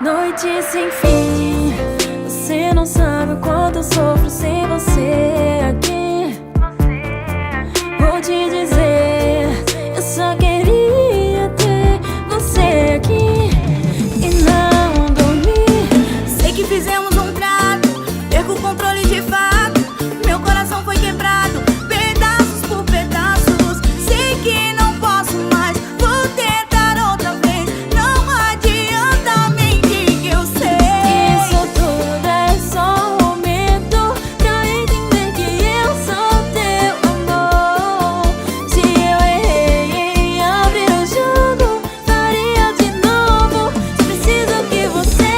Noite sem fim, você não sabe o quanto eu sofro sem você aqui. Vou te dizer, eu só queria ter você aqui e não dormir. Sei que fizemos um trato, perco o controle de fato. Meu coração foi quebrado, pedaços por pedaços. Sei que não posso mais, vou tentar outra vez. Não adianta mentir que eu sei. Isso tudo é só um momento pra eu entender que eu sou teu amor. Se eu errei em abrir o jogo, faria de novo. Preciso que você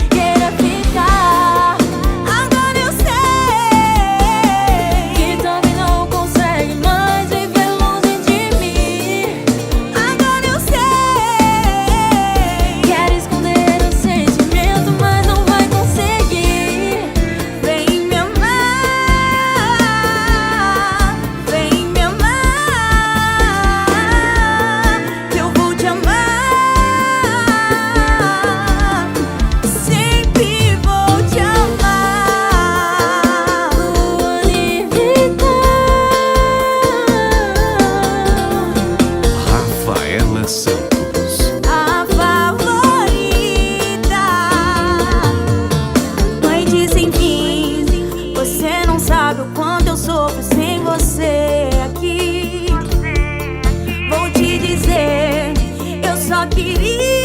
queira ficar. Agora eu sei Que também não consegue mais viver longe de mim. agora eu sei. Quer esconder o sentimento, mas não vai conseguir. Vem me amar, vem me amar, que eu vou te amar, sempre vou te amar. Lua Livita. Rafaela Santos. A favorita, noite sem fim. Você não sabe o quanto eu sofro sem você aqui. Vou te dizer, eu só queria